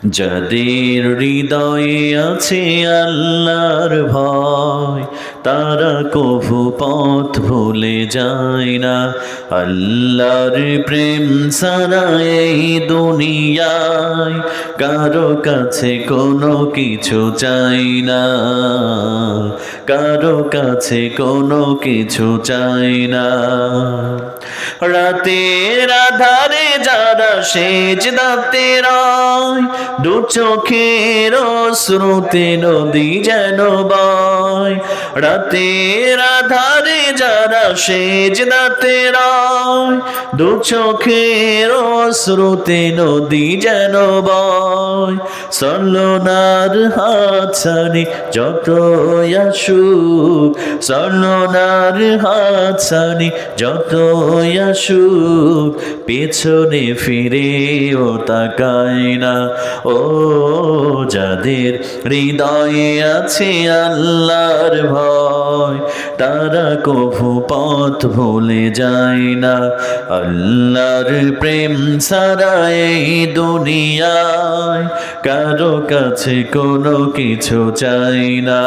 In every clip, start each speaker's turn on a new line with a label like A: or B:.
A: যাদের হৃদয়ে আছে আল্লাহর ভয়, তারা কভু পথ ভুলে যায় না। আল্লাহর প্রেম ছাড়া এই দুনিয়ায় কারো কাছে কোনো কিছু চাই না, কারো কাছে কোনো কিছু চাই না। রাতের আধারে যারা সেজদাতে রয়, দু চোখের শ্রুতি নদী যেন বয়। রাতের আধারে যারা সেজদাতে রয়, দু চোখের শ্রুতি নদী যেন বয়। সলনার হাত ছাড়ি যত আসুক, সলনার হাত ছাড়ি যত আসুক, পেছনে ফিরেও তাকায় না। ও যাদের হৃদয়ে আছে আল্লাহর ভয়, তারা কভু পথ ভুলে যায় না। আল্লাহর প্রেম ছাড়া এই দুনিয়ায় কারো কাছে কোনো কিছু চাই না।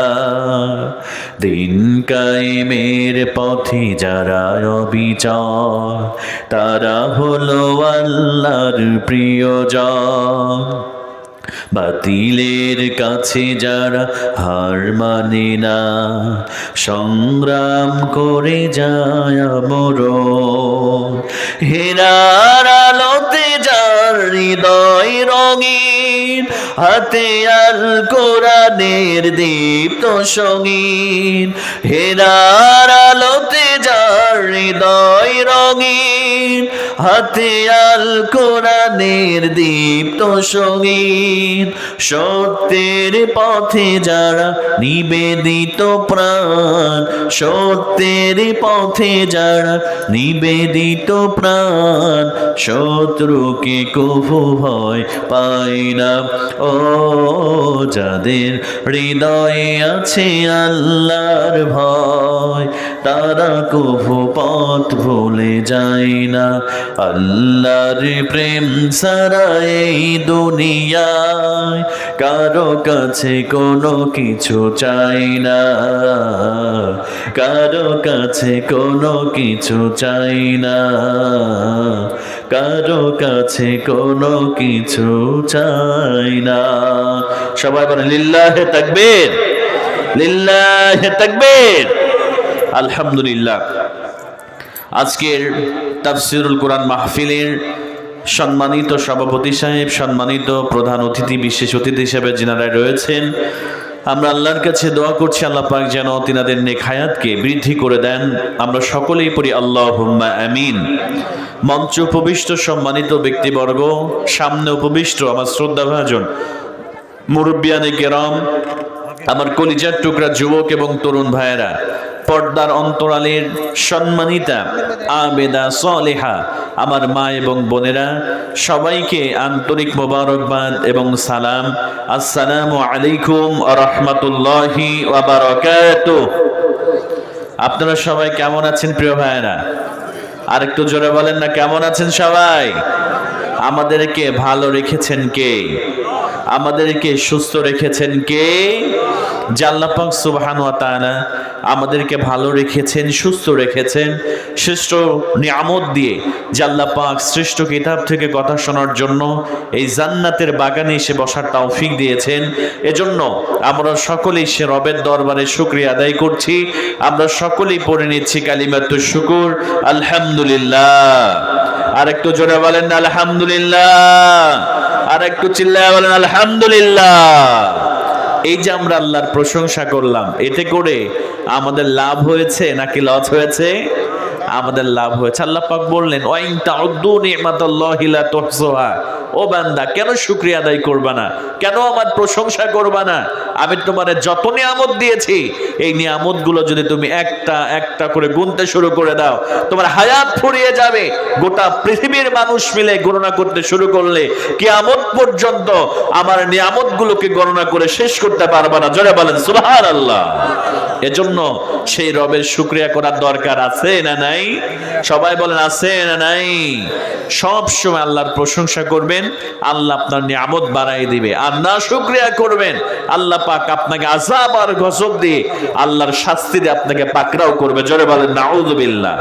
A: দিন কায়েমের পথে যারা অবিচল, তারা হলো আল্লাহর প্রিয়জন। বাতিলের কাছে যারা হার মানে না, সংগ্রাম করে যায় মরণ। হেরার আলোতে যার হৃদয় রঙিন, হাতে আল কোরআনের দীপ্ত সঙ্গীন। হেরার আলোতে যার হৃদয় রঙিন, হাতে আল কোরআনের দীপ্ত সঙ্গীন। সত্যের পথে যারা নিবেদিত প্রাণ, সত্যের পথে যারা নিবেদিত প্রাণ, শত্রুকে কভু ভয় পায় না। ও যাদের হৃদয়ে আছে আল্লাহর ভয়, তারা কভু পথ ভুলে যায় না। আল্লাহর প্রেম ছাড়া এই দুনিয়ায় কারো কাছে কোনো কিছু চাই না, কারো কাছে কোনো কিছু চাই না, কারো কাছে কোনো কিছু চাই না। সবাই বলে লিল্লাহে তাকবীর, লিল্লাহে তাকবীর। আলহামদুলিল্লাহ। আজকের তাফসীরুল কোরআন মাহফিলের সম্মানিত সভাপতি সাহেব, সম্মানিত প্রধান অতিথি, বিশেষ অতিথি হিসেবে যিনারা রয়েছেন, আমরা আল্লাহর কাছে দোয়া করছি আল্লাহ পাক যেন তিনাদের নেক হায়াতকে বৃদ্ধি করে দেন। আমরা সকলেই পড়ি আল্লাহুম্মা আমিন। মঞ্চ উপবিষ্ট সম্মানিত ব্যক্তিবর্গ, সামনে উপবিষ্ট আমার শ্রদ্ধাভাজন মুরব্বিয়ানে কেরাম, আমার কলিজার টুকরা যুবক এবং তরুণ ভাইয়েরা, পর্দার অন্তরালের সম্মানিতা আবেদা সলেহা আমার মা এবং বোনেরা, সবাইকে আন্তরিক মোবারকবাদ এবং সালাম। আসসালামু আলাইকুম ওয়া রাহমাতুল্লাহি ওয়া বারাকাতুহু। আপনারা সবাই কেমন আছেন প্রিয় ভাইয়েরা? আর একটু জোরে বলেন না, কেমন আছেন সবাই? আমাদেরকে ভালো রেখেছেন কে? আমাদেরকে সুস্থ রেখেছেন কে? আল্লাহ পাক সুবহানাহু ওয়া তাআলা আমাদেরকে ভালো রেখেছেন, সুস্থ রেখেছেন, শ্রেষ্ঠ নিয়ামত দিয়ে। আল্লাহ পাক শ্রেষ্ঠ কিতাব থেকে কথা শোনার জন্য এই জান্নাতের বাগানে এসে বসার তৌফিক দিয়েছেন। এজন্য আমরা সকলেই সে রবের দরবারে শুকরিয়া আদায় করছি। আমরা সকলেই পড়ে নিচ্ছি কালিমাতুশ শুকুর, আলহামদুলিল্লাহ। আর একটু জোরে বলেন আলহামদুলিল্লাহ, আর একটু চিল্লায় বলেন আলহামদুলিল্লাহ। এই যে আমরা আল্লাহর প্রশংসা করলাম, এতে করে আমাদের লাভ হয়েছে নাকি লস হয়েছে? আমাদের লাভ হয়েছে। আল্লাহ পাক বললেন ওয়াইন তাউদ্দু নি'মাতাল্লাহি লা তুহসুহা। ও বান্দা, কেন শুকরিয়া আদায় করবা না? কেন আমার প্রশংসা করবা না? আমি তোমারে যত নিয়ামত দিয়েছি, এই নিয়ামতগুলো যদি তুমি একটা একটা করে গুনতে শুরু করে দাও, তোমার হায়াত ফুরিয়ে যাবে। গোটা পৃথিবীর মানুষ মিলে গণনা করতে শুরু করলে কিয়ামত পর্যন্ত আমার নিয়ামতগুলোকে গণনা করে শেষ করতে পারবা না। জোরে বলেন সুবহানাল্লাহ। এজন্য সেই রবের শুকরিয়া করার দরকার আছে না নাই? সবাই বলেন আছে না নাই? সব সময় আল্লাহর প্রশংসা করবেন। আল্লাহ আপনার নিয়ামত বাড়াই দিবে। আর না শুকরিয়া করবেন, আল্লাহ পাক আপনাকে আযাব আর গজব দিয়ে, আল্লাহর শাস্তি দিয়ে আপনাকে পাকড়াও করবে। জোরে বলেন নাউযুবিল্লাহ।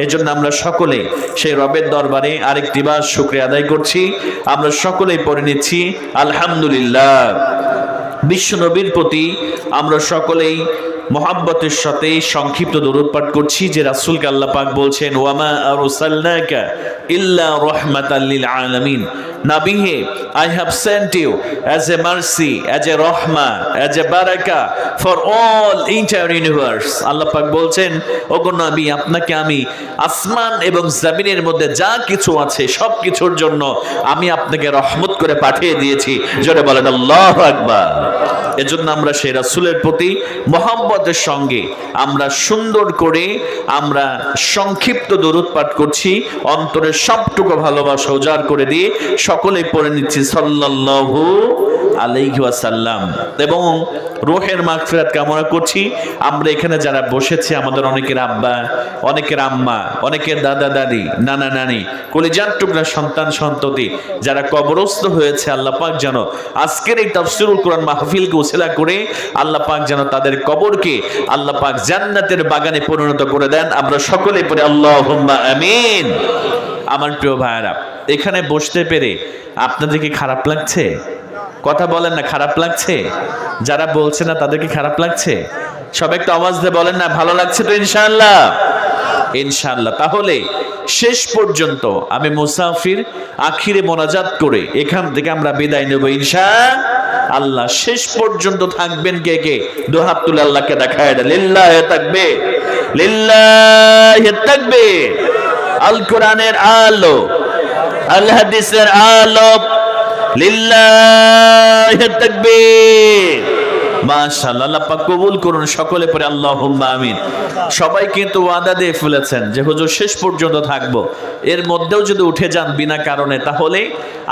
A: এজন্য আমরা সকলে সেই রবের দরবারে আরেকটিবার শুকরিয়া আদায় করছি। আমরা সকলেই পড়ে নিচ্ছি আলহামদুলিল্লাহ। বিশ্ব নবীর প্রতি আমরা সকলেই মোহাব্বতের সাথে সংক্ষিপ্ত দরুদ পাঠ করছি, যে রাসূলকে আল্লাহ পাক বলছেন ওয়ামা আরসালনাকা ইল্লা রাহমাতাল লিল আলামিন। Nabi, I have sent you as a mercy, as a rahma, as a barakah for all entire universe. আল্লাহ পাক বলছেন, ওগো নবী, আপনাকে আমি আসমান এবং জমিনের মধ্যে যা কিছু আছে সব কিছুর জন্য আমি আপনাকে রহমত করে পাঠিয়ে দিয়েছি। জোরে বলেন আল্লাহু আকবার। এজন্য আমরা সেই রাসূলের প্রতি মোহাম্মতের সঙ্গে আমরা সুন্দর করে আমরা সংক্ষিপ্ত দরুদ পাঠ করছি, অন্তরের সবটুকু ভালোবাসা উজাড় করে দিয়ে সকলেই পড়ে নিচ্ছি সাল্লাল্লাহু আলাইহি ওয়াসাল্লাম। এবং রূহের মাগফিরাত কামনা করছি। আমরা এখানে যারা বসেছি, আমাদের অনেকের আব্বা, অনেকের আম্মা, অনেকের দাদা দাদি, নানা নানি, কলিজার টুকরা সন্তান সন্ততি যারা কবরস্থ হয়েছে, আল্লাহ পাক যেন আজকের এই তাফসীরুল কোরআন মাহফিলকে উসিলা করে আল্লাহ পাক যেন তাদের কবরকে আল্লাহ পাক জান্নাতের বাগানে পরিণত করে দেন। আমরা সকলেই পড়ি আল্লাহুম্মা আমিন। আমার প্রিয় ভাইরা, এখানে বসতে পেরে আপনাদের কি খারাপ লাগছে? কথা বলেন না, খারাপ লাগছে? যারা বলছে না তাদের কি খারাপ লাগছে? সবাই একটু আওয়াজ দিয়ে বলেন না, ভালো লাগছে তো ইনশাআল্লাহ? ইনশাআল্লাহ। তাহলে শেষ পর্যন্ত আমি মুসাফির আখিরে মোনাজাত করে এখান থেকে আমরা বিদায় নেব ইনশাআল্লাহ। শেষ পর্যন্ত থাকবেন কে কে? দু হাত তুলে আল্লাহকে দেখায় দেন। লিল্লাহি তাকবীর, লিল্লাহি তাকবীর। আল কোরআনের আলো, আল হাদিসের আলো, লিল্লাহি তাকবীর। মাশাআল্লাহ। আল্লাহ পাক কবুল করুন। সকলে পড়ে আল্লাহুম্মা আমিন। সবাই কিন্তু ওয়াদা দিয়ে ফেলেছেন যে হুজুর শেষ পর্যন্ত থাকবো। এর মধ্যেও যদি উঠে যান বিনা কারণে, তাহলে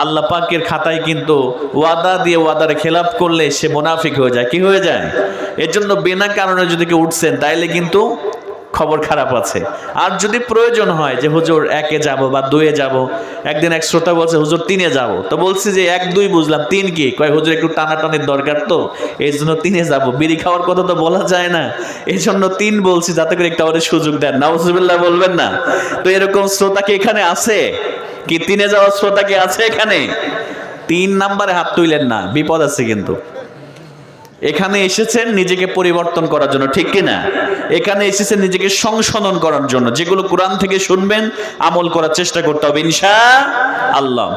A: আল্লাহ পাকের খাতায় কিন্তু ওয়াদা দিয়ে ওয়াদার খেলাপ করলে সে মুনাফিক হয়ে যায়। কি হয়ে যায়? এর জন্য বিনা কারণে যদি কেউ উঠছেন, তাইলে কিন্তু খবর খারাপ আছে। আর যদি প্রয়োজন হয় যে হুজুর 1-এ যাব বা 2-এ যাব, একদিন এক শ্রোতা বলছে হুজুর 3-এ যাব, তো বলছি যে 1-2 বুঝলাম, 3 কি? কয় হুজুর একটু টানাটানির দরকার, তো এই জন্য 3-এ যাব। বিড়ি খাওয়ার কথা তো বলা যায় না, এই জন্য 3 বলছি, যাতে করে একটু আমাদের সুযোগ দেন। নাউজুবিল্লাহ বলবেন না? তো এরকম শ্রোতা কি এখানে আছে? কি 3-এ যাওয়ার শ্রোতা কি আছে এখানে? 3 নাম্বারে হাত তুইলেন না, বিপদ আছে কিন্তু। এখানে এসেছেন নিজেকে পরিবর্তন করার জন্য, ঠিক কিনা? এখানে এসেছেন নিজেকে সংশোধন করার জন্য। যেগুলো কোরআন থেকে শুনবেন, আমল করার চেষ্টা করতে হবে ইনশাআল্লাহ।